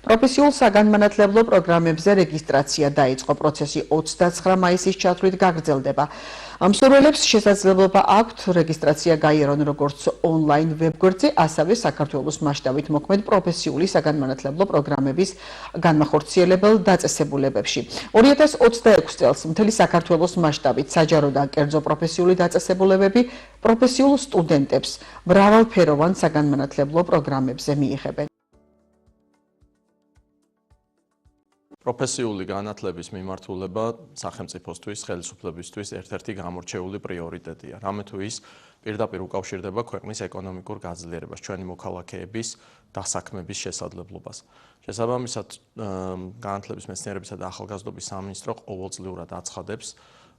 პროფესიულ საგანმანათლებლო პროგრამებზე რეგისტრაცია დაიწყო. პროცესი 29 მაისის ჩათვლით გაგრძელდება. მსურველებს შესაძლებლობა აქვთ რეგისტრაცია გაიარონ როგორც ონლაინ ვებგვერდზე, ასევე საქართველოს მასშტაბით მოქმედ პროფესიული საგანმანათლებლო პროგრამების განმახორციელებელ დაწესებულებებში. 2026 წელს მთელი საქართველოს მასშტაბით საჯარო და კერძო პროფესიული დაწესებულებები პროფესიულ სტუდენტებს მრავალფეროვან საგანმანათლებლო პროგრამებზე მიიღებენ. პროფესიული განათლების მიმართულება სახელმწიფოსთვის, ხელისუფლებისთვის ერთ-ერთი გამორჩეული პრიორიტეტია. რამე თუ ის პირდაპირ უკავშირდება ქვეყნის ეკონომიკურ გაძლიერებას, ჩვენი მოქალაქეების დასაქმების შესაძლებლობას. შესაბამისად, განათლების მეცნიერებისა და ახალგაზრდობის სამინისტრო ყოველწლიურად აცხადებს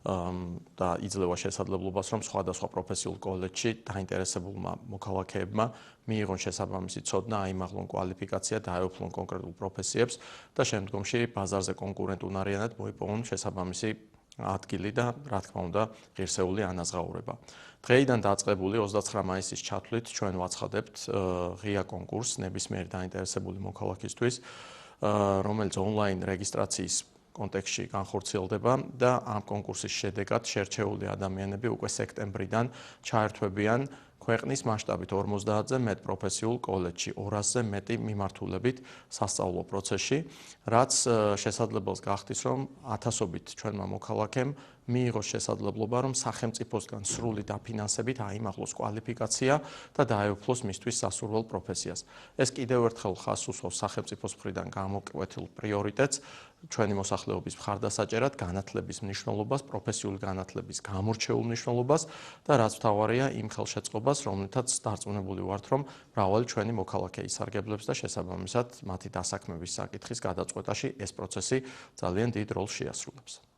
და იძლევა შესაძლებლობას, რომ სხვადასხვა პროფესიულ კოლეჯში დაინტერესებულმა მოქალაქეებმა მიიღონ შესაბამისი ცოდნა, აიმაღლონ კვალიფიკაცია, დაეუფლონ კონკრეტულ პროფესიებს და შემდგომში ბაზარზე კონკურენტუნარიანად მოიპოვონ შესაბამისი ადგილი და, რა თქმა უნდა, ღირსეული ანაზღაურება. დღეიდან დაწყებული 29 მაისის ჩათვლით ჩვენ ვაცხადებთ ღია კონკურსს ნებისმიერი დაინტერესებული მოქალაქისთვის, რომელიც ონლაინ რეგისტრაციის კონტექსტში განხორციელდება და ამ კონკურსის შედეგად შერჩეული ადამიანები უკვე სექტემბრიდან ჩაერთვებიან ქვეყნის მასშტაბით 50-ზე მეტ პროფესიულ კოლეჯში, 200-ზე მეტი მიმართულებით სასწავლო პროცესში, რაც შესაძლებელს გახდის, რომ ათასობით ჩვენმა მოქალაქემ მიიღოს შესაძლებლობა, რომ სახელმწიფოსგან სრული დაფინანსებით აიმაღლოს კვალიფიკაცია და დაეუფლოს მისთვის სასურველ პროფესიას. ეს კიდევ ერთხელ ხაზს უსვავს სახელმწიფოს მხრიდან გამოკვეთილ პრიორიტეტს ჩვენი მოსახლეობის მხარდასაჭერად განათლების მნიშვნელობას, პროფესიული განათლების გამორჩეულ მნიშვნელობას და რაც მთავარია იმ ხელშეწყობას, რომლითაც დარწმუნებული ვართ, რომ მრავალი ჩვენი მოქალაქე ისარგებლებს და შესაბამისად მათი დასაქმების საკითხის გადაწყვეტაში ეს პროცესი ძალიან დიდ როლს შეასრულებს.